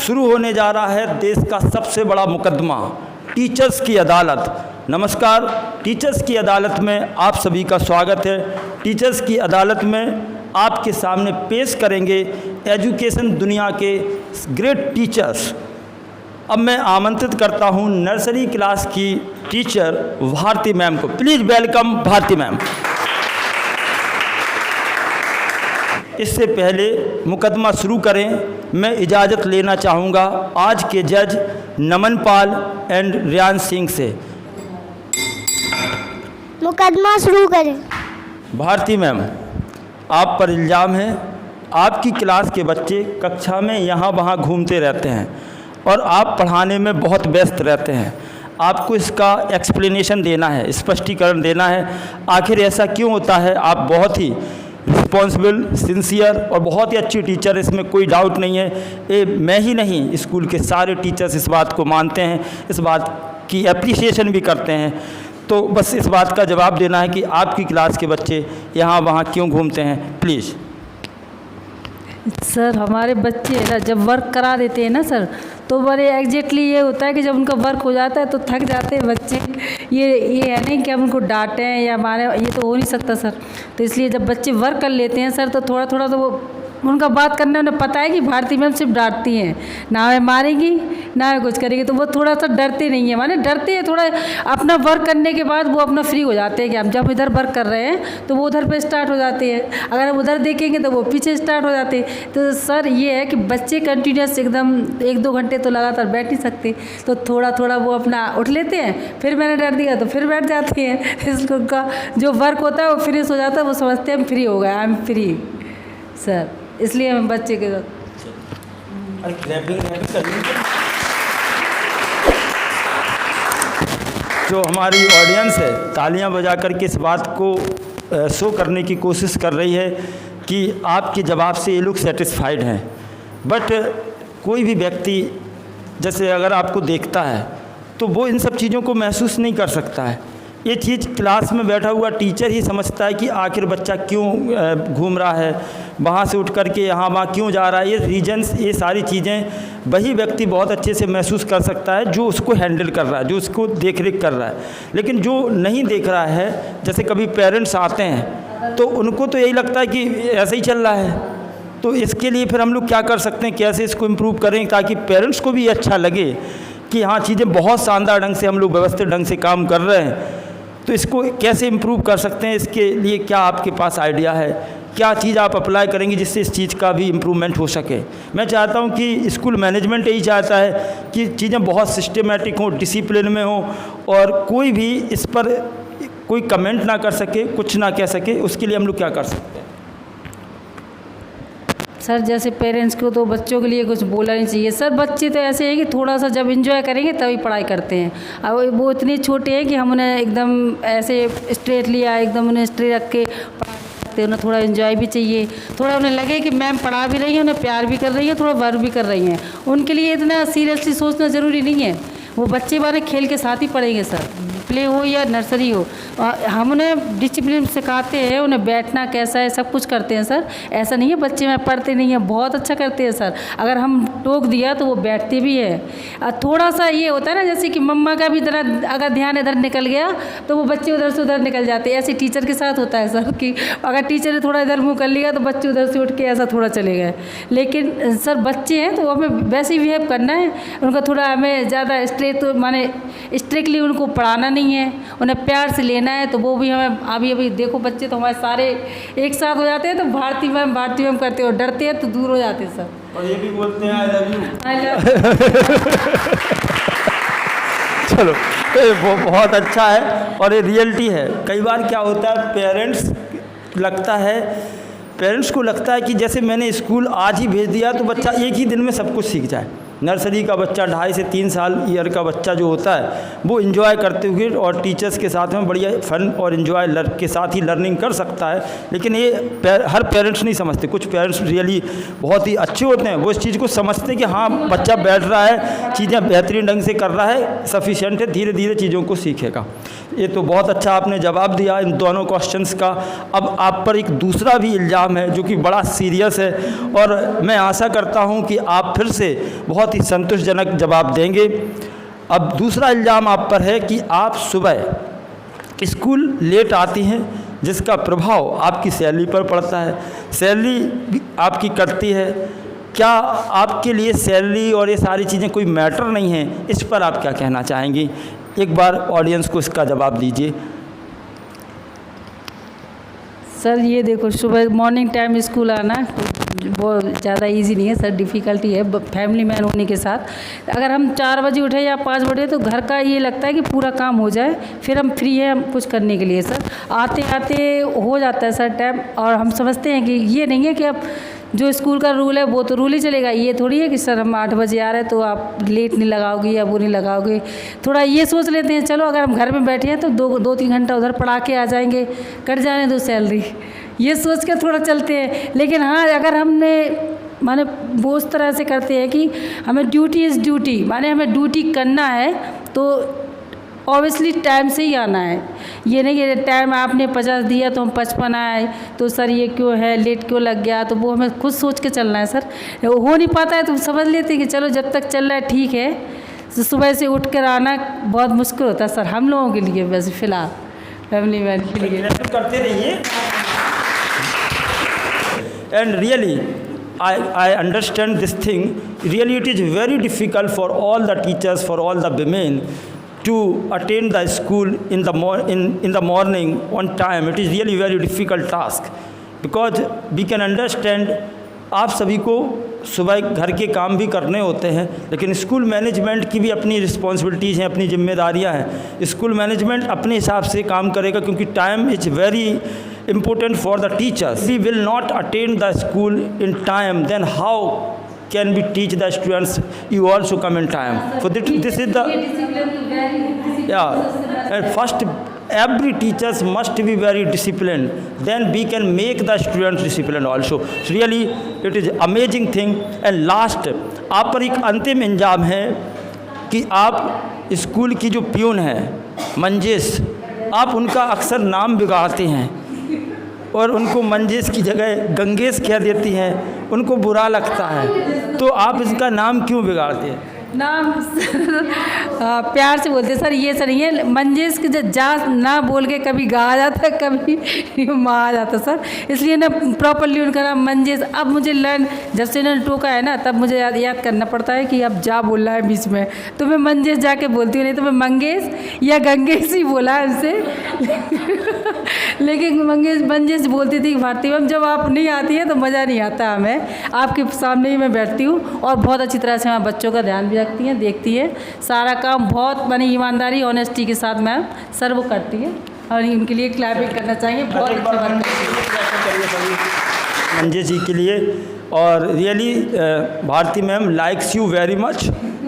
शुरू होने जा रहा है देश का सबसे बड़ा मुकदमा, टीचर्स की अदालत। नमस्कार, टीचर्स की अदालत में आप सभी का स्वागत है। टीचर्स की अदालत में आपके सामने पेश करेंगे एजुकेशन दुनिया के ग्रेट टीचर्स। अब मैं आमंत्रित करता हूं नर्सरी क्लास की टीचर भारती मैम को। Please welcome Bharti ma'am. इससे पहले मुकदमा शुरू करें, मैं इजाज़त लेना चाहूँगा आज के जज नमन पाल एंड रियान सिंह से। मुकदमा शुरू करें। भारती मैम, आप पर इल्ज़ाम है आपकी क्लास के बच्चे कक्षा में यहाँ वहाँ घूमते रहते हैं और आप पढ़ाने में बहुत व्यस्त रहते हैं। आपको इसका एक्सप्लेनेशन देना है, स्पष्टीकरण देना है, आखिर ऐसा क्यों होता है। आप बहुत ही रिस्पॉन्सिबल, सिंसियर और बहुत ही अच्छी टीचर, इसमें कोई डाउट नहीं है। ये मैं ही नहीं, स्कूल के सारे टीचर्स इस बात को मानते हैं, इस बात की एप्रिसिएशन भी करते हैं। तो बस इस बात का जवाब देना है कि आपकी क्लास के बच्चे यहाँ वहाँ क्यों घूमते हैं, प्लीज़। सर, हमारे बच्चे ना जब वर्क करा देते हैं ना सर, तो बड़े एग्जैक्टली ये होता है कि जब उनका वर्क हो जाता है तो थक जाते हैं बच्चे। ये है नहीं कि हम उनको डांटें या मारें, ये तो हो नहीं सकता सर। तो इसलिए जब बच्चे वर्क कर लेते हैं सर, तो थोड़ा थोड़ा तो वो उनका बात करने उन्हें पता है कि भारती मैम सिर्फ डांटती हैं, ना हमें मारेगी ना हमें कुछ करेगी, तो वो थोड़ा सा डरते नहीं है, माने डरते हैं थोड़ा। अपना वर्क करने के बाद वो अपना फ्री हो जाते हैं कि हम जब इधर वर्क कर रहे हैं तो वो उधर पे स्टार्ट हो जाते हैं, अगर हम उधर देखेंगे तो वो पीछे स्टार्ट हो जाते हैं। तो सर ये है कि बच्चे कंटिन्यूस एकदम 1-2 घंटे तो लगातार बैठ नहीं सकते, तो थोड़ा थोड़ा वो अपना उठ लेते हैं, फिर मैंने डर दिया तो फिर बैठ जाते हैं। इसलिए उनका जो वर्क होता है वो फिनिश हो जाता है, वो समझते हैं हम फ्री हो गए, आई एम फ्री सर। इसलिए हम बच्चे के जो हमारी ऑडियंस है तालियां बजा करके इस बात को शो करने की कोशिश कर रही है कि आपके जवाब से ये लोग सेटिस्फाइड हैं। बट कोई भी व्यक्ति जैसे अगर आपको देखता है तो वो इन सब चीज़ों को महसूस नहीं कर सकता है। ये चीज़ क्लास में बैठा हुआ टीचर ही समझता है कि आखिर बच्चा क्यों घूम रहा है, वहाँ से उठ करके यहाँ वहाँ क्यों जा रहा है। ये रीजन्स, ये सारी चीज़ें वही व्यक्ति बहुत अच्छे से महसूस कर सकता है जो उसको हैंडल कर रहा है, जो उसको देख रेख कर रहा है। लेकिन जो नहीं देख रहा है, जैसे कभी पेरेंट्स आते हैं तो उनको तो यही लगता है कि ऐसे ही चल रहा है। तो इसके लिए फिर हम लोग क्या कर सकते हैं, कैसे इसको इम्प्रूव करें ताकि पेरेंट्स को भी अच्छा लगे कि हाँ चीज़ें बहुत शानदार ढंग से हम लोग व्यवस्थित ढंग से काम कर रहे हैं। तो इसको कैसे इम्प्रूव कर सकते हैं, इसके लिए क्या आपके पास आइडिया है, क्या चीज़ आप अप्लाई करेंगे जिससे इस चीज़ का भी इम्प्रूवमेंट हो सके। मैं चाहता हूं कि स्कूल मैनेजमेंट यही चाहता है कि चीज़ें बहुत सिस्टमेटिक हों, डिसिप्लिन में हों और कोई भी इस पर कोई कमेंट ना कर सके, कुछ ना कह सके। उसके लिए हम लोग क्या कर सकते हैं? सर जैसे पेरेंट्स को तो बच्चों के लिए कुछ बोलना नहीं चाहिए सर। बच्चे तो ऐसे हैं कि थोड़ा सा जब एंजॉय करेंगे तभी पढ़ाई करते हैं। अब वो इतने छोटे हैं कि हम उन्हें एकदम ऐसे स्ट्रेट लिया, एकदम उन्हें स्ट्रेट रख के पढ़ाते, उन्हें थोड़ा एंजॉय भी चाहिए, थोड़ा उन्हें लगे कि मैम पढ़ा भी रही है, उन्हें प्यार भी कर रही है, थोड़ा वर्क भी कर रही हैं। उनके लिए इतना सीरियसली सोचना ज़रूरी नहीं है। वो बच्चे हमारे खेल के साथ ही पढ़ेंगे सर, प्ले हो या नर्सरी हो। हम उन्हें डिसिप्लिन सिखाते हैं, उन्हें बैठना कैसा है सब कुछ करते हैं सर। ऐसा नहीं है बच्चे में पढ़ते नहीं हैं, बहुत अच्छा करते हैं सर। अगर हम टोक दिया तो वो बैठते भी है। थोड़ा सा ये होता है ना, जैसे कि मम्मा का भी इधर अगर ध्यान इधर निकल गया तो वो बच्चे उधर से उधर निकल जाते हैं। ऐसे टीचर के साथ होता है सर कि अगर टीचर ने थोड़ा इधर मुँह कर लिया तो बच्चे उधर से उठ के ऐसा थोड़ा चले गए। लेकिन सर बच्चे हैं तो हमें वैसे ही बिहेव करना है। उनका थोड़ा हमें ज़्यादा तो माने स्ट्रिक्टली उनको पढ़ाना नहीं है, उन्हें प्यार से लेना है। तो वो भी हमें अभी देखो बच्चे तो हमारे सारे एक साथ हो जाते हैं तो भारती मैम करते हो, डरते हैं तो दूर हो जाते हैं सर। और ये भी बोलते हैं आई लव यू। चलो, तो वो बहुत अच्छा है और ये रियलिटी है। कई बार क्या होता है, पेरेंट्स को लगता है कि जैसे मैंने स्कूल आज ही भेज दिया तो बच्चा एक ही दिन में सब कुछ सीख जाए। नर्सरी का बच्चा 2.5 से 3 साल ईयर का बच्चा जो होता है वो एंजॉय करते हुए और टीचर्स के साथ में बढ़िया फन और एंजॉय के साथ ही लर्निंग कर सकता है। लेकिन ये हर पेरेंट्स नहीं समझते। कुछ पेरेंट्स रियली बहुत ही अच्छे होते हैं, वो इस चीज़ को समझते हैं कि हाँ बच्चा बैठ रहा है, चीज़ें बेहतरीन ढंग से कर रहा है, सफिशिएंट है, धीरे धीरे चीज़ों को सीखेगा। ये तो बहुत अच्छा आपने जवाब दिया इन दोनों क्वेश्चंस का। अब आप पर एक दूसरा भी इल्ज़ाम है जो कि बड़ा सीरियस है और मैं आशा करता हूँ कि आप फिर से बहुत बहुत ही संतोषजनक जवाब देंगे। अब दूसरा इल्ज़ाम आप पर है कि आप सुबह स्कूल लेट आती हैं, जिसका प्रभाव आपकी सैलरी पर पड़ता है, सैलरी भी आपकी कटती है। क्या आपके लिए सैलरी और ये सारी चीज़ें कोई मैटर नहीं हैं? इस पर आप क्या कहना चाहेंगी? एक बार ऑडियंस को इसका जवाब दीजिए। सर ये देखो, सुबह मॉर्निंग टाइम स्कूल आना बहुत ज़्यादा इजी नहीं है सर, डिफ़िकल्टी है फैमिली मैन होने के साथ। अगर हम 4 बजे उठे या 5 बजे तो घर का ये लगता है कि पूरा काम हो जाए, फिर हम फ्री हैं हम कुछ करने के लिए। सर आते आते हो जाता है सर टाइम, और हम समझते हैं कि ये नहीं है कि अब जो स्कूल का रूल है वो तो रूल ही चलेगा। ये थोड़ी है कि सर हम 8 बजे आ रहे हैं तो आप लेट नहीं लगाओगे या वो नहीं लगाओगे। थोड़ा ये सोच लेते हैं चलो अगर हम घर में बैठे हैं तो 2-3 घंटा उधर पढ़ा के आ जाएंगे, कट जाने दो सैलरी, ये सोच के थोड़ा चलते हैं। लेकिन हाँ, अगर हमने माने वो उस तरह से करते हैं कि हमें ड्यूटी इज़ ड्यूटी, माने हमें ड्यूटी करना है तो ऑब्वियसली टाइम से ही आना है। ये नहीं कि टाइम आपने 50 दिया तो हम 55 आए, तो सर ये क्यों है, लेट क्यों लग गया, तो वो हमें खुद सोच के चलना है सर। हो नहीं पाता है तो समझ लेते हैं कि चलो जब तक चल रहा है ठीक है। तो सुबह से उठ कर आना बहुत मुश्किल होता है सर हम लोगों के लिए, वैसे फ़िलहाल फैमिली मैन के लिए। करते रहिए। And really, I understand this thing. Really, it is very difficult for all the teachers, for all the women, to attend the school in the morning on time. It is really very difficult task, because we can understand आप सभी को सुबह घर के काम भी करने होते हैं, लेकिन स्कूल मैनेजमेंट की भी अपनी रिस्पॉन्सिबिलिटीज़ हैं, अपनी जिम्मेदारियां हैं। स्कूल मैनेजमेंट अपने हिसाब से काम करेगा, क्योंकि time is very important for the teachers. We will not attend the school in time, then how can we teach the students you also come in time? So this is the and first every teachers must be very disciplined, then we can make the students disciplined also. So really it is amazing thing. And last, आप पर एक अंतिम इंजाम है कि आप school की जो peon है मंजेश, आप उनका अक्सर नाम बिगाड़ते हैं और उनको मंजेश की जगह गंगेश कह देती हैं, उनको बुरा लगता है, तो आप इसका नाम क्यों बिगाड़ते हैं? नाम प्यार से बोलते सर, ये सर ये मंजेश के जा ना बोल के कभी गा आ जाता है, कभी माँ आ जाता सर, इसलिए ना प्रॉपरली उनका नाम मंजेश। अब मुझे लर्न जब से इन्होंने टोका है ना, तब मुझे याद करना पड़ता है कि अब जा बोलना है बीच में, तो मैं मंजेश जाके बोलती हूँ, नहीं तो मैं मंगेश या गंगेश ही बोला है उनसे। लेकिन मंजेश बोलती थी भारती मैम, जब आप नहीं आती है तो मज़ा नहीं आता हमें, आपके सामने ही मैं बैठती हूँ और बहुत अच्छी तरह से मैं बच्चों का ध्यान भी रखती हैं, देखती है, सारा काम बहुत माने ईमानदारी ऑनेस्टी के साथ मैम सर वो करती है, और उनके लिए क्लैपिंग करना चाहिए। बहुत अच्छा बात मंजेश जी के लिए। और really Bharti ma'am likes you very much,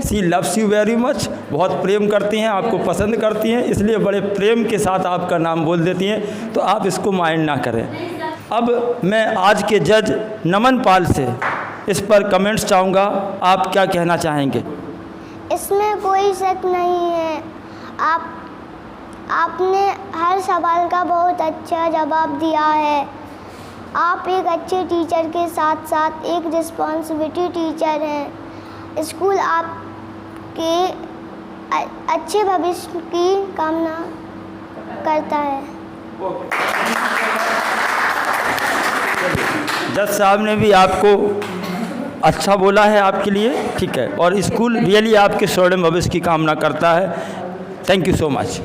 she loves you very much, बहुत प्रेम करती हैं, आपको पसंद करती हैं, इसलिए बड़े प्रेम के साथ आपका नाम बोल देती हैं, तो आप इसको माइंड ना करें। अब मैं आज के जज नमन पाल से इस पर कमेंट्स चाहूँगा, आप क्या कहना चाहेंगे? इसमें कोई शक नहीं है, आपने हर सवाल का बहुत अच्छा जवाब दिया है। आप एक अच्छे टीचर के साथ साथ एक रिस्पॉन्सिबिलिटी टीचर हैं। स्कूल आपके अच्छे भविष्य की कामना करता है। जज साहब ने भी आपको अच्छा बोला है आपके लिए, ठीक है, और स्कूल रियली आपके स्वर्णिम भविष्य की कामना करता है। Thank you so much.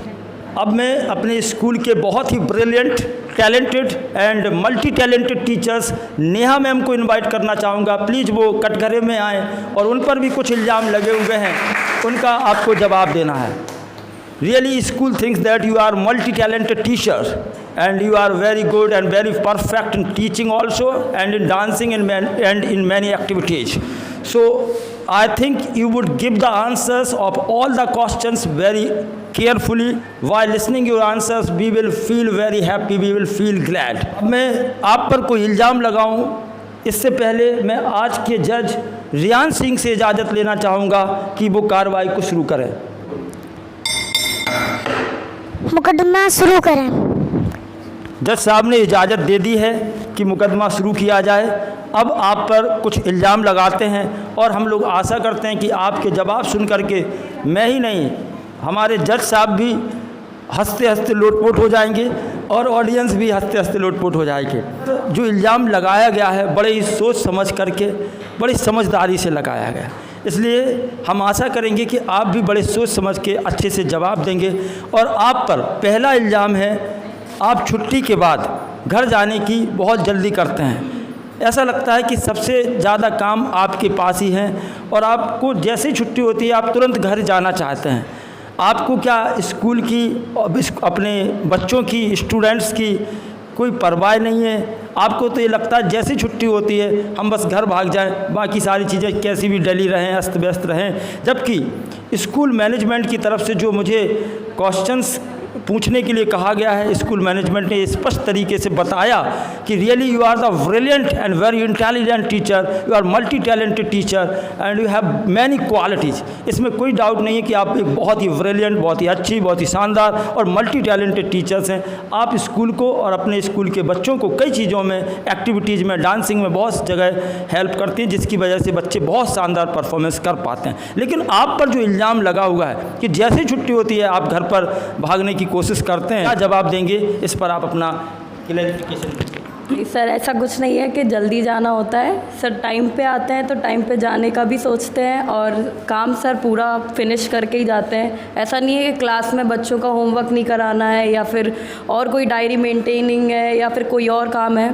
अब मैं अपने स्कूल के बहुत ही brilliant, talented and multi talented teachers Neha ma'am को इनवाइट करना चाहूँगा। प्लीज़ वो कटघरे में आएँ और उन पर भी कुछ इल्ज़ाम लगे हुए हैं, उनका आपको जवाब देना है। Really school thinks that you are multi talented teacher and you are very good and very perfect in teaching also, and in dancing and in many activities. So I think you would give the answers of all the questions very carefully. While listening your answers, we will feel very happy, we will feel glad. मैं आप पर कोई इल्ज़ाम लगाऊं इससे पहले मैं आज के जज रियान सिंह से इजाज़त लेना चाहूँगा कि वो कार्रवाई को शुरू करें। मुकदमा शुरू करें। जज साहब ने इजाज़त दे दी है कि मुकदमा शुरू किया जाए। अब आप पर कुछ इल्ज़ाम लगाते हैं और हम लोग आशा करते हैं कि आपके जवाब सुन करके मैं ही नहीं, हमारे जज साहब भी हंसते हंसते लोटपोट हो जाएंगे और ऑडियंस भी हंसते हंसते लोटपोट हो जाएंगे। जो इल्ज़ाम लगाया गया है बड़े ही सोच समझ करके, बड़ी समझदारी से लगाया गया, इसलिए हम आशा करेंगे कि आप भी बड़े सोच समझ के अच्छे से जवाब देंगे। और आप पर पहला इल्ज़ाम है, आप छुट्टी के बाद घर जाने की बहुत जल्दी करते हैं। ऐसा लगता है कि सबसे ज़्यादा काम आपके पास ही है और आपको जैसे ही छुट्टी होती है आप तुरंत घर जाना चाहते हैं। आपको क्या स्कूल की, अपने बच्चों की, स्टूडेंट्स की कोई परवाह नहीं है। आपको तो ये लगता है जैसी छुट्टी होती है हम बस घर भाग जाएं, बाकी सारी चीज़ें कैसी भी डली रहें, अस्त व्यस्त रहें। जबकि स्कूल मैनेजमेंट की तरफ से जो मुझे क्वेश्चंस पूछने के लिए कहा गया है, स्कूल मैनेजमेंट ने स्पष्ट तरीके से बताया कि really you are the brilliant and very intelligent teacher, you are multi talented teacher and you have many qualities. इसमें कोई डाउट नहीं है कि आप एक बहुत ही ब्रिलियंट, बहुत ही अच्छी, बहुत ही शानदार और मल्टी टैलेंटेड टीचर्स हैं। आप स्कूल को और अपने स्कूल के बच्चों को कई चीज़ों में, एक्टिविटीज़ में, डांसिंग में बहुत जगह हेल्प करते हैं, जिसकी वजह से बच्चे बहुत शानदार परफॉर्मेंस कर पाते हैं। लेकिन आप पर जो इल्ज़ाम लगा हुआ है कि जैसे छुट्टी होती है आप घर पर भागने की कोशिश करते हैं, क्या जवाब देंगे इस पर? आप अपना क्लैरिफिकेशन। सर ऐसा कुछ नहीं है कि जल्दी जाना होता है सर, टाइम पे आते हैं तो टाइम पे जाने का भी सोचते हैं और काम सर पूरा फिनिश करके ही जाते हैं। ऐसा नहीं है कि क्लास में बच्चों का होमवर्क नहीं कराना है या फिर और कोई डायरी मेंटेनिंग है या फिर कोई और काम है।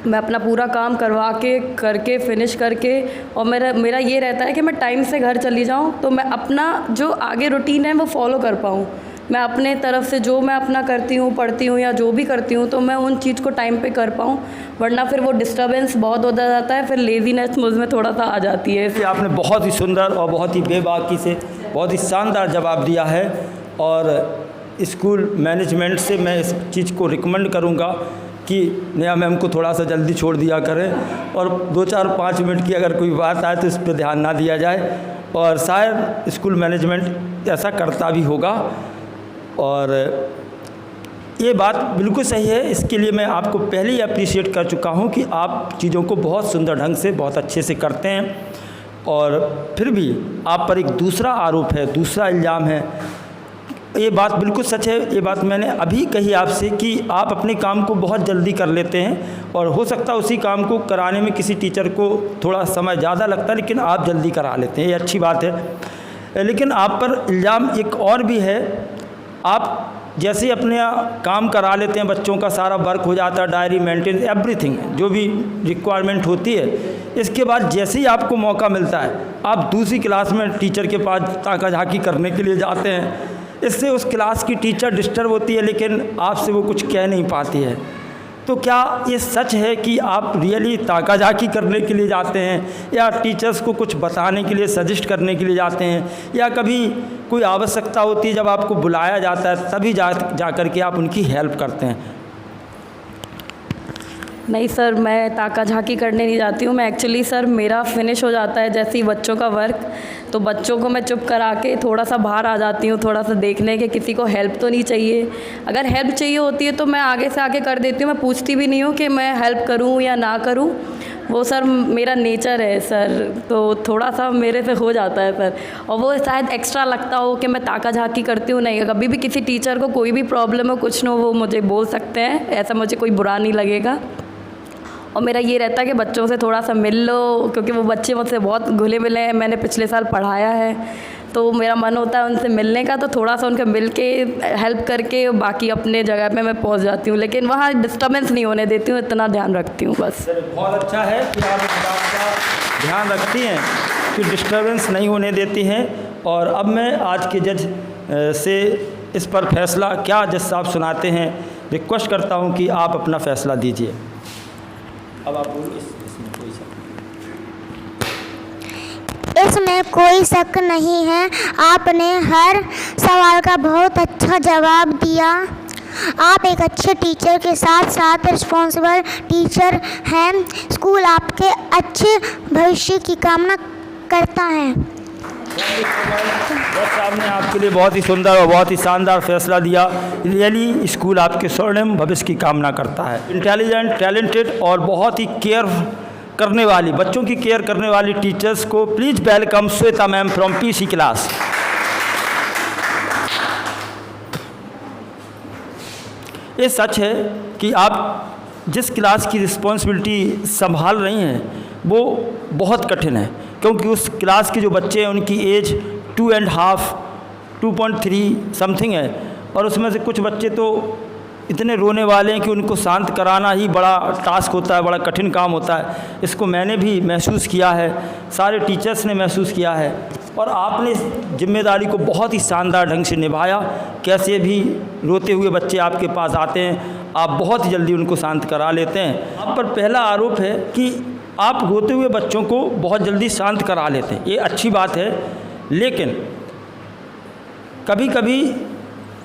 मैं अपना पूरा काम करवा के करके फिनिश करके, और मेरा ये रहता है कि मैं टाइम से घर चली जाऊँ तो मैं अपना जो आगे रूटीन है वो फॉलो कर पाऊँ। मैं अपने तरफ से जो मैं अपना करती हूँ, पढ़ती हूँ या जो भी करती हूँ, तो मैं उन चीज़ को टाइम पे कर पाऊँ, वरना फिर वो डिस्टर्बेंस बहुत हो जाता है, फिर लेज़ीनेस मुझ में थोड़ा सा आ जाती है। इसलिए आपने बहुत ही सुंदर और बहुत ही बेबाकी से बहुत ही शानदार जवाब दिया है और स्कूल मैनेजमेंट से मैं इस चीज़ को रिकमेंड करूँगा कि नया मैम को थोड़ा सा जल्दी छोड़ दिया करें और 2-4-5 मिनट की अगर कोई बात आए तो इस पर ध्यान ना दिया जाए, और शायद स्कूल मैनेजमेंट ऐसा करता भी होगा। और ये बात बिल्कुल सही है, इसके लिए मैं आपको पहले ही अप्रिशिएट कर चुका हूँ कि आप चीज़ों को बहुत सुंदर ढंग से, बहुत अच्छे से करते हैं। और फिर भी आप पर एक दूसरा आरोप है, दूसरा इल्ज़ाम है। ये बात बिल्कुल सच है, ये बात मैंने अभी कही आपसे कि आप अपने काम को बहुत जल्दी कर लेते हैं और हो सकता है उसी काम को कराने में किसी टीचर को थोड़ा समय ज़्यादा लगता है, लेकिन आप जल्दी करा लेते हैं, ये अच्छी बात है। लेकिन आप पर इल्ज़ाम एक और भी है, आप जैसे ही अपने काम करा लेते हैं, बच्चों का सारा वर्क हो जाता है, डायरी मेंटेन, एवरीथिंग जो भी रिक्वायरमेंट होती है, इसके बाद जैसे ही आपको मौका मिलता है आप दूसरी क्लास में टीचर के पास ताका झाकी करने के लिए जाते हैं। इससे उस क्लास की टीचर डिस्टर्ब होती है, लेकिन आपसे वो कुछ कह नहीं पाती है। तो क्या ये सच है कि आप रियली ताका झाकी करने के लिए जाते हैं या टीचर्स को कुछ बताने के लिए, सजेस्ट करने के लिए जाते हैं, या कभी कोई आवश्यकता होती है जब आपको बुलाया जाता है तभी जा कर के आप उनकी हेल्प करते हैं? नहीं सर, मैं ताका झाकी करने नहीं जाती हूँ। मैं एक्चुअली सर मेरा फिनिश हो जाता है जैसे ही बच्चों का वर्क, तो बच्चों को मैं चुप करा के थोड़ा सा बाहर आ जाती हूँ, थोड़ा सा देखने के किसी को हेल्प तो नहीं चाहिए। अगर हेल्प चाहिए होती है तो मैं आगे से आके कर देती हूँ, मैं पूछती भी नहीं हूँ कि मैं हेल्प करूँ या ना करूँ। वो सर मेरा नेचर है सर, तो थोड़ा सा मेरे से हो जाता है सर। और वो शायद एक्स्ट्रा लगता हो कि मैं ताका झाकी करती हूँ, नहीं, कभी भी किसी टीचर को कोई भी प्रॉब्लम हो, कुछ न हो, वो मुझे बोल सकते हैं, ऐसा मुझे कोई बुरा नहीं लगेगा। और मेरा ये रहता है कि बच्चों से थोड़ा सा मिल लो, क्योंकि वो बच्चे मुझसे बहुत घुले मिले हैं, मैंने पिछले साल पढ़ाया है, तो मेरा मन होता है उनसे मिलने का, तो थोड़ा सा उनके मिल के हेल्प करके बाकी अपने जगह पे मैं पहुंच जाती हूँ, लेकिन वहाँ डिस्टर्बेंस नहीं होने देती हूँ, इतना ध्यान रखती हूँ बस। बहुत अच्छा है कि आप इस बात का ध्यान रखती हैं कि डिस्टर्बेंस नहीं होने देती हैं। और अब मैं आज के जज से इस पर फैसला क्या जज साहब सुनाते हैं, रिक्वेस्ट करता हूँ कि आप अपना फैसला दीजिए। अब आप इसमें कोई इसमें कोई शक नहीं है, आपने हर सवाल का बहुत अच्छा जवाब दिया। आप एक अच्छे टीचर के साथ साथ रिस्पॉन्सिबल टीचर हैं। स्कूल आपके अच्छे भविष्य की कामना करता है। जज साहब ने आपके लिए बहुत ही सुंदर और बहुत ही शानदार फैसला दिया। रियली स्कूल आपके स्वर्णिम भविष्य की कामना करता है। इंटेलिजेंट, टैलेंटेड और बहुत ही केयर करने वाली, बच्चों की केयर करने वाली टीचर्स को please welcome Shweta ma'am from PC class. ये सच है कि आप जिस क्लास की रिस्पॉन्सिबिलिटी संभाल रही हैं वो बहुत कठिन है, क्योंकि उस क्लास के जो बच्चे हैं उनकी एज 2.5, 2.3 समथिंग है, और उसमें से कुछ बच्चे तो इतने रोने वाले हैं कि उनको शांत कराना ही बड़ा टास्क होता है, बड़ा कठिन काम होता है। इसको मैंने भी महसूस किया है, सारे टीचर्स ने महसूस किया है, और आपने इस जिम्मेदारी को बहुत ही शानदार ढंग से निभाया। कैसे भी रोते हुए बच्चे आपके पास आते हैं, आप बहुत ही जल्दी उनको शांत करा लेते हैं। आप पर पहला आरोप है कि आप रोते हुए बच्चों को बहुत जल्दी शांत करा लेते हैं। ये अच्छी बात है, लेकिन कभी कभी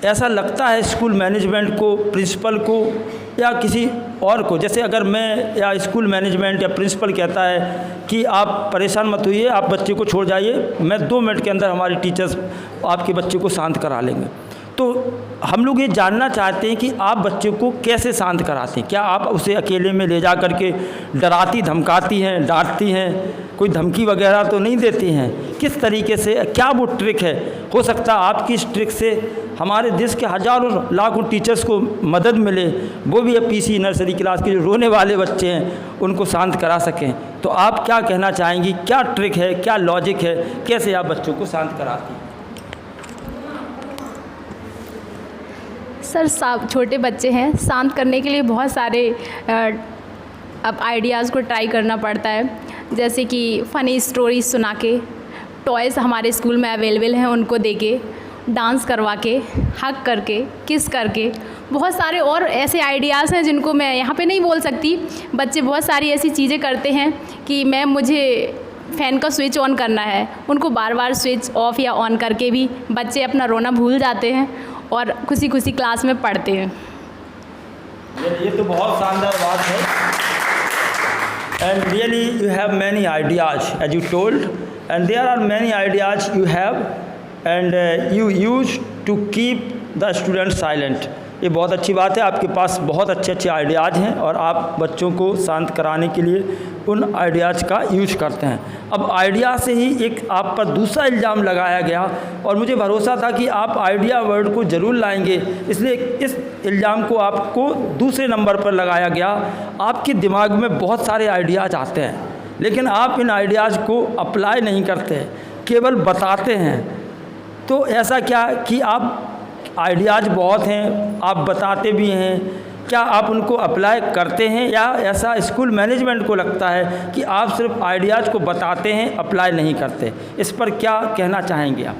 ऐसा लगता है स्कूल मैनेजमेंट को, प्रिंसिपल को या किसी और को, जैसे अगर मैं या स्कूल मैनेजमेंट या प्रिंसिपल कहता है कि आप परेशान मत होइए, आप बच्चे को छोड़ जाइए, मैं 2 मिनट के अंदर हमारी टीचर्स आपके बच्चे को शांत करा लेंगे। तो हम लोग ये जानना चाहते हैं कि आप बच्चे को कैसे शांत कराते हैं। क्या आप उसे अकेले में ले जा कर के डराती धमकाती हैं, डांटती हैं, कोई धमकी वगैरह तो नहीं देती हैं? किस तरीके से, क्या वो ट्रिक है? हो सकता है आपकी इस ट्रिक से हमारे देश के हज़ारों लाखों टीचर्स को मदद मिले, वो भी अब पीसी नर्सरी क्लास के जो रोने वाले बच्चे हैं उनको शांत करा सकें। तो आप क्या कहना चाहेंगी, क्या ट्रिक है, क्या लॉजिक है, कैसे आप बच्चों को शांत कराती हैं? सर, छोटे बच्चे हैं, शांत करने के लिए बहुत सारे अब आइडियाज़ को ट्राई करना पड़ता है, जैसे कि फ़नी स्टोरीज सुना के, टॉयज़ हमारे स्कूल में अवेलेबल हैं उनको दे के, डांस करवा के, हग करके, किस करके, बहुत सारे और ऐसे आइडियाज़ हैं जिनको मैं यहाँ पे नहीं बोल सकती। बच्चे बहुत सारी ऐसी चीज़ें करते हैं कि मैम मुझे फ़ैन का स्विच ऑन करना है, उनको बार बार स्विच ऑफ या ऑन करके भी बच्चे अपना रोना भूल जाते हैं और खुशी खुशी क्लास में पढ़ते हैं। ये तो बहुत शानदार बात है। And really you have many ideas as you told, and there are many ideas you have and you use to keep the student silent. ये बहुत अच्छी बात है, आपके पास बहुत अच्छे अच्छे आइडियाज़ हैं और आप बच्चों को शांत कराने के लिए उन आइडियाज़ का यूज करते हैं। अब आइडिया से ही एक आप पर दूसरा इल्ज़ाम लगाया गया और मुझे भरोसा था कि आप आइडिया वर्ड को ज़रूर लाएंगे, इसलिए इस इल्ज़ाम को आपको दूसरे नंबर पर लगाया गया। आपके दिमाग में बहुत सारे आइडियाज़ आते हैं, लेकिन आप इन आइडियाज़ को अप्लाई नहीं करते, केवल बताते हैं। तो ऐसा क्या कि आप आइडियाज़ बहुत हैं, आप बताते भी हैं, क्या आप उनको अप्लाई करते हैं, या ऐसा स्कूल मैनेजमेंट को लगता है कि आप सिर्फ आइडियाज़ को बताते हैं, अप्लाई नहीं करते? इस पर क्या कहना चाहेंगे आप?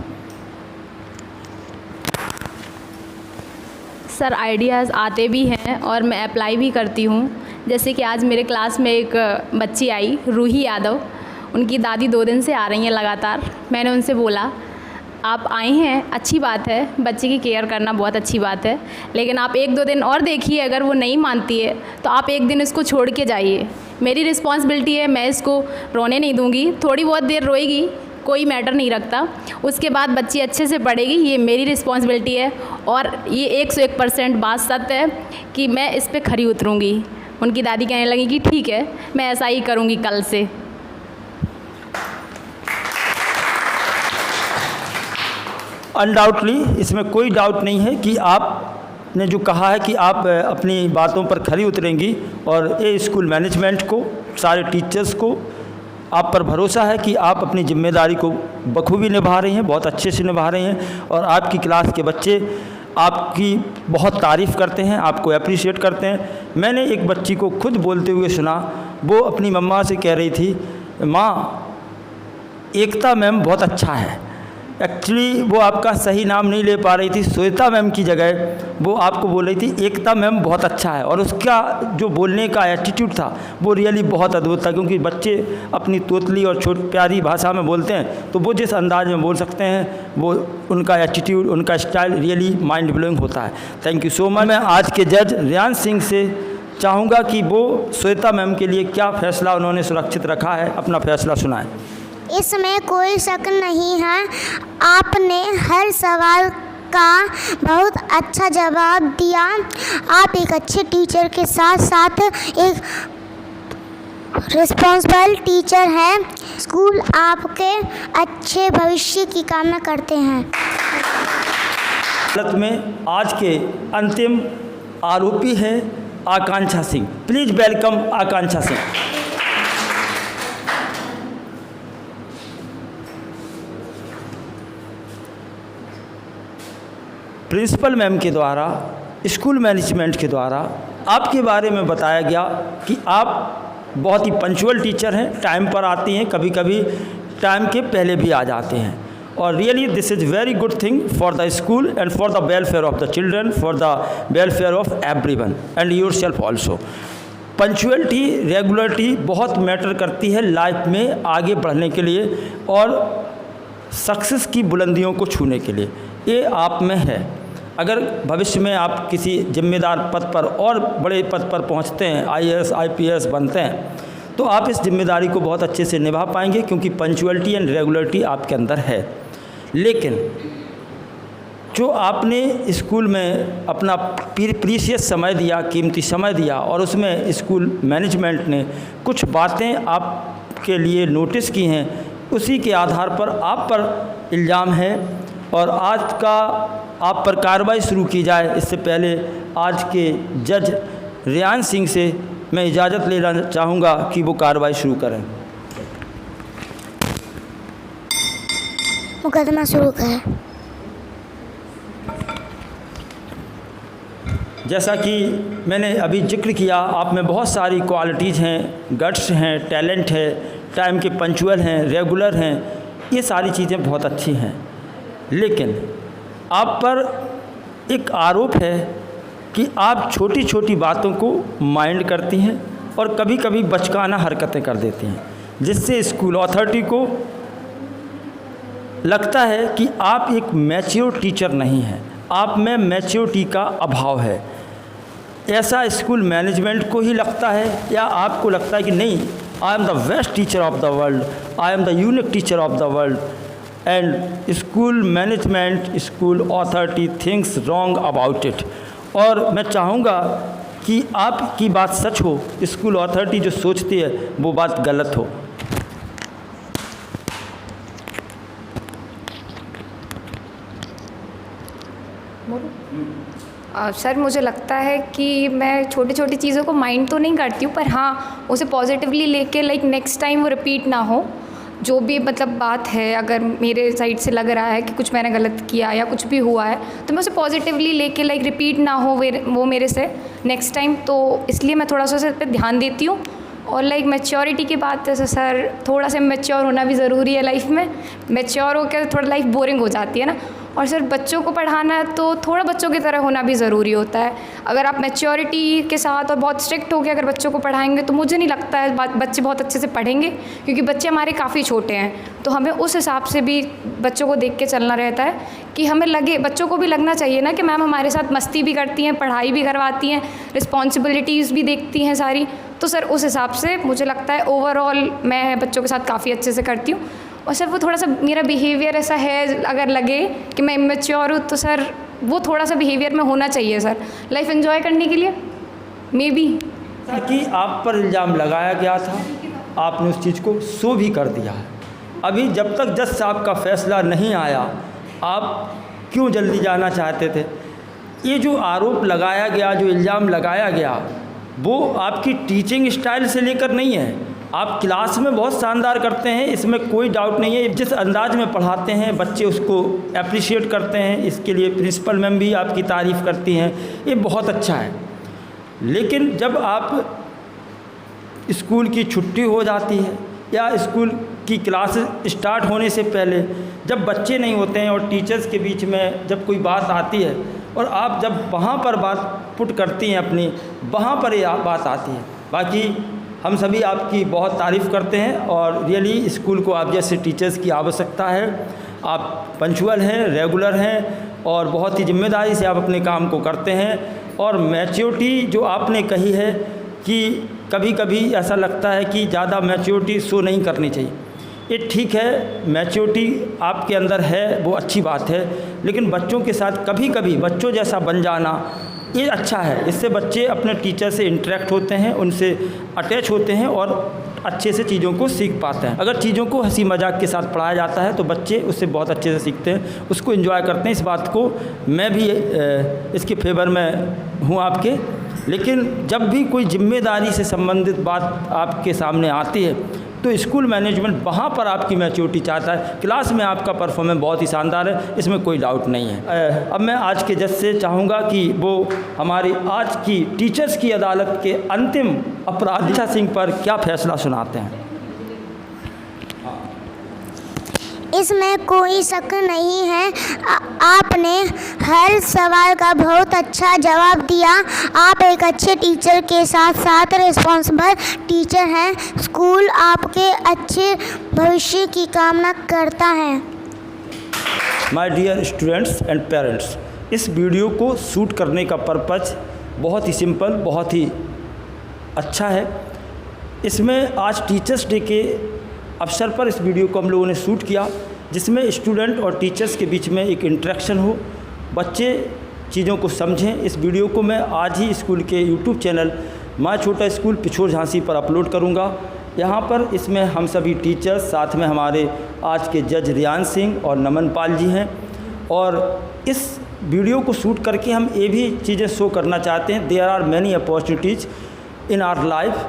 सर, आइडियाज़ आते भी हैं और मैं अप्लाई भी करती हूँ। जैसे कि आज मेरे क्लास में एक बच्ची आई, रूही यादव, उनकी दादी 2 दिन से आ रही हैं लगातार। मैंने उनसे बोला आप आई हैं, अच्छी बात है, बच्चे की केयर करना बहुत अच्छी बात है, लेकिन आप 1-2 दिन और देखिए, अगर वो नहीं मानती है तो आप 1 दिन इसको छोड़ के जाइए। मेरी रिस्पॉन्सिबिलिटी है, मैं इसको रोने नहीं दूँगी, थोड़ी बहुत देर रोएगी, कोई मैटर नहीं रखता, उसके बाद बच्ची अच्छे से पढ़ेगी, ये मेरी रिस्पॉन्सिबिलिटी है। और ये 101% बात सत्य है कि मैं इस पर खरी उतरूँगी। उनकी दादी कहने लगी कि ठीक है, मैं ऐसा ही करूँगी कल से। अनडाउटली इसमें कोई डाउट नहीं है कि आपने जो कहा है कि आप अपनी बातों पर खरी उतरेंगी, और ये स्कूल मैनेजमेंट को, सारे टीचर्स को आप पर भरोसा है कि आप अपनी जिम्मेदारी को बखूबी निभा रही हैं, बहुत अच्छे से निभा रही हैं, और आपकी क्लास के बच्चे आपकी बहुत तारीफ़ करते हैं, आपको अप्रिशिएट करते हैं। मैंने एक बच्ची को खुद बोलते हुए सुना, वो अपनी मम्मा से कह रही थी, माँ एकता मैम बहुत अच्छा है। एक्चुअली वो आपका सही नाम नहीं ले पा रही थी, श्वेता मैम की जगह वो आपको बोल रही थी एकता मैम बहुत अच्छा है, और उसका जो बोलने का एटीट्यूड था वो रियली बहुत अद्भुत था। क्योंकि बच्चे अपनी तोतली और प्यारी भाषा में बोलते हैं, तो वो जिस अंदाज में बोल सकते हैं, वो उनका एटीट्यूड, उनका स्टाइल रियली माइंड ब्लोइंग होता है। Thank you so much. मैं आज के जज रियान सिंह से चाहूँगा कि वो श्वेता मैम के लिए क्या फ़ैसला उन्होंने सुरक्षित रखा है, अपना फ़ैसला सुनाएं। इसमें कोई शक नहीं है। आपने हर सवाल का बहुत अच्छा जवाब दिया। आप एक अच्छे टीचर के साथ साथ एक रिस्पॉन्सिबल टीचर हैं। स्कूल आपके अच्छे भविष्य की कामना करते हैं। अदालत में आज के अंतिम आरोपी है Akanksha Singh. Please welcome Akanksha Singh. Principal ma'am के द्वारा स्कूल मैनेजमेंट के द्वारा आपके बारे में बताया गया कि आप बहुत ही पंक्चुअल टीचर हैं, टाइम पर आती हैं, कभी कभी टाइम के पहले भी आ जाते हैं। और really this is very good thing for the school and for the welfare of the children, for the welfare of everyone and yourself also. Punctuality, regularity बहुत मैटर करती है लाइफ में आगे बढ़ने के लिए और सक्सेस की बुलंदियों को छूने के लिए। ये आप में है। अगर भविष्य में आप किसी जिम्मेदार पद पर और बड़े पद पर पहुंचते हैं, IAS IPS बनते हैं, तो आप इस जिम्मेदारी को बहुत अच्छे से निभा पाएंगे क्योंकि पंक्चुअलिटी एंड रेगुलरिटी आपके अंदर है। लेकिन जो आपने स्कूल में अपना प्रीशियस समय दिया, कीमती समय दिया और उसमें स्कूल मैनेजमेंट ने कुछ बातें आपके लिए नोटिस की हैं, उसी के आधार पर आप पर इल्ज़ाम है और आज का आप पर कार्रवाई शुरू की जाए इससे पहले आज के जज रेयान सिंह से मैं इजाज़त लेना चाहूँगा कि वो कार्रवाई शुरू करें। मुकदमा शुरू करें। जैसा कि मैंने अभी जिक्र किया, आप में बहुत सारी क्वालिटीज़ हैं, गट्स हैं, टैलेंट है, टाइम के पंक्चुअल हैं, रेगुलर हैं, ये सारी चीज़ें बहुत अच्छी हैं। लेकिन आप पर एक आरोप है कि आप छोटी छोटी बातों को माइंड करती हैं और कभी कभी बचकाना हरकतें कर देती हैं, जिससे स्कूल अथॉरिटी को लगता है कि आप एक मैच्योर टीचर नहीं हैं, आप में मैच्योरिटी का अभाव है। ऐसा स्कूल मैनेजमेंट को ही लगता है या आपको लगता है कि नहीं, I am the best teacher of the world, I am the unique teacher of the world and school management, school authority thinks wrong about it. और मैं चाहूँगा कि आपकी बात सच हो, स्कूल अथॉरिटी जो सोचती है वो बात गलत हो। सर मुझे लगता है कि मैं छोटी छोटी चीज़ों को माइंड तो नहीं करती हूँ, पर हाँ उसे पॉजिटिवली लेके लाइक नेक्स्ट टाइम वो रिपीट ना हो। जो भी मतलब बात है, अगर मेरे साइड से लग रहा है कि कुछ मैंने गलत किया या कुछ भी हुआ है तो मैं उसे पॉजिटिवली लेके लाइक रिपीट ना हो वो मेरे से नेक्स्ट टाइम। तो इसलिए मैं थोड़ा सा उस पर ध्यान देती हूँ। और लाइक मैच्योरिटी की बात है सर, थोड़ा सा मैच्योर होना भी ज़रूरी है लाइफ में। मैच्योर होकर थोड़ा लाइफ बोरिंग हो जाती है ना। और सर बच्चों को पढ़ाना है तो थोड़ा बच्चों की तरह होना भी ज़रूरी होता है। अगर आप मैच्योरिटी के साथ और बहुत स्ट्रिक्ट होकर अगर बच्चों को पढ़ाएंगे तो मुझे नहीं लगता है बच्चे बहुत अच्छे से पढ़ेंगे, क्योंकि बच्चे हमारे काफ़ी छोटे हैं। तो हमें उस हिसाब से भी बच्चों को देख के चलना रहता है कि हमें लगे, बच्चों को भी लगना चाहिए ना कि मैम हमारे साथ मस्ती भी करती हैं, पढ़ाई भी करवाती हैं, रिस्पॉन्सिबिलिटीज़ भी देखती हैं सारी। तो सर उस हिसाब से मुझे लगता है ओवरऑल मैं बच्चों के साथ काफ़ी अच्छे से करती हूँ। और सर वो थोड़ा सा मेरा बिहेवियर ऐसा है, अगर लगे कि मैं इमेच्योर हूँ तो सर वो थोड़ा सा बिहेवियर में होना चाहिए सर, लाइफ एंजॉय करने के लिए मे बी। कि आप पर इल्ज़ाम लगाया गया था, आपने उस चीज़ को शो भी कर दिया है। अभी जब तक जज साहब का फैसला नहीं आया, आप क्यों जल्दी जाना चाहते थे? ये जो आरोप लगाया गया, जो इल्ज़ाम लगाया गया, वो आपकी टीचिंग स्टाइल से लेकर नहीं है। आप क्लास में बहुत शानदार करते हैं, इसमें कोई डाउट नहीं है। जिस अंदाज में पढ़ाते हैं बच्चे उसको अप्रिशिएट करते हैं, इसके लिए प्रिंसिपल मैम भी आपकी तारीफ़ करती हैं, ये बहुत अच्छा है। लेकिन जब आप स्कूल की छुट्टी हो जाती है या स्कूल की क्लास स्टार्ट होने से पहले जब बच्चे नहीं होते हैं और टीचर्स के बीच में जब कोई बात आती है और आप जब वहाँ पर बात पुट करती हैं अपनी, वहाँ पर ये बात आती है। बाकी हम सभी आपकी बहुत तारीफ़ करते हैं और रियली स्कूल को आप जैसे टीचर्स की आवश्यकता है। आप पंक्चुअल हैं, रेगुलर हैं और बहुत ही जिम्मेदारी से आप अपने काम को करते हैं। और मैच्योरिटी जो आपने कही है कि कभी कभी ऐसा लगता है कि ज़्यादा मैच्योरिटी शो नहीं करनी चाहिए, ये ठीक है, मैच्योरिटी आपके अंदर है, वो अच्छी बात है, लेकिन बच्चों के साथ कभी कभी बच्चों जैसा बन जाना ये अच्छा है। इससे बच्चे अपने टीचर से इंटरेक्ट होते हैं, उनसे अटैच होते हैं और अच्छे से चीज़ों को सीख पाते हैं। अगर चीज़ों को हंसी मजाक के साथ पढ़ाया जाता है तो बच्चे उससे बहुत अच्छे से सीखते हैं, उसको एंजॉय करते हैं। इस बात को मैं भी इसके फेवर में हूँ आपके। लेकिन जब भी कोई जिम्मेदारी से संबंधित बात आपके सामने आती है तो स्कूल मैनेजमेंट वहाँ पर आपकी मैच्योरिटी चाहता है। क्लास में आपका परफॉर्मेंस बहुत ही शानदार है, इसमें कोई डाउट नहीं है। अब मैं आज के जज से चाहूँगा कि वो हमारी आज की टीचर्स की अदालत के अंतिम अपराधी दिशा सिंह पर क्या फैसला सुनाते हैं। इसमें कोई शक नहीं है, आपने हर सवाल का बहुत अच्छा जवाब दिया। आप एक अच्छे टीचर के साथ साथ रिस्पॉन्सिबल टीचर हैं। स्कूल आपके अच्छे भविष्य की कामना करता है। My dear students and parents, इस वीडियो को शूट करने का पर्पज़ बहुत ही सिंपल, बहुत ही अच्छा है। इसमें आज टीचर्स डे के अवसर पर इस वीडियो को हम लोगों ने शूट किया, जिसमें स्टूडेंट और टीचर्स के बीच में एक इंटरेक्शन हो, बच्चे चीज़ों को समझें। इस वीडियो को मैं आज ही स्कूल के यूट्यूब चैनल माय छोटा स्कूल पिछोर झांसी पर अपलोड करूंगा। यहाँ पर इसमें हम सभी टीचर्स, साथ में हमारे आज के जज रियान सिंह और नमन पाल जी हैं। और इस वीडियो को शूट करके हम ये भी चीज़ें शो करना चाहते हैं, there are many opportunities in our life.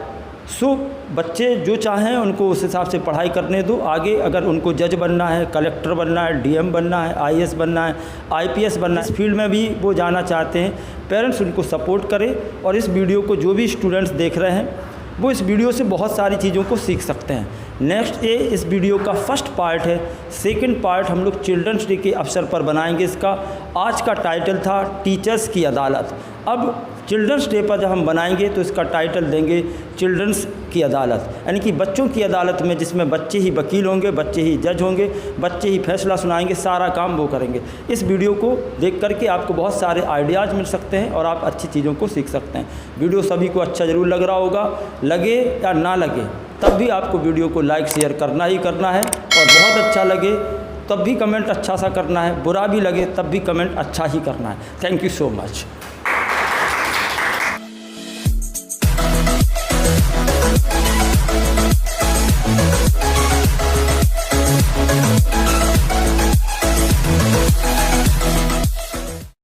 So बच्चे जो चाहें उनको उस हिसाब से पढ़ाई करने दो। आगे अगर उनको जज बनना है, कलेक्टर बनना है, डीएम बनना है, आईएएस बनना है, आईपीएस बनना है, इस फील्ड में भी वो जाना चाहते हैं, पेरेंट्स उनको सपोर्ट करें। और इस वीडियो को जो भी स्टूडेंट्स देख रहे हैं वो इस वीडियो से बहुत सारी चीज़ों को सीख सकते हैं। नेक्स्ट ये इस वीडियो का फर्स्ट पार्ट है। सेकंड पार्ट हम लोग चिल्ड्रंस डे के अवसर पर बनाएंगे इसका। आज का टाइटल था टीचर्स की अदालत। अब चिल्ड्रंस डे पर जब हम बनाएंगे तो इसका टाइटल देंगे चिल्ड्रंस की अदालत, यानी कि बच्चों की अदालत में, जिसमें बच्चे ही वकील होंगे, बच्चे ही जज होंगे, बच्चे ही फैसला सुनाएंगे, सारा काम वो करेंगे। इस वीडियो को देख करके आपको बहुत सारे आइडियाज़ मिल सकते हैं और आप अच्छी चीज़ों को सीख सकते हैं। वीडियो सभी को अच्छा ज़रूर लग रहा होगा, लगे या ना लगे तब भी आपको वीडियो को लाइक शेयर करना ही करना है। और बहुत अच्छा लगे तब भी कमेंट अच्छा सा करना है, बुरा भी लगे तब भी कमेंट अच्छा ही करना है। Thank you so much.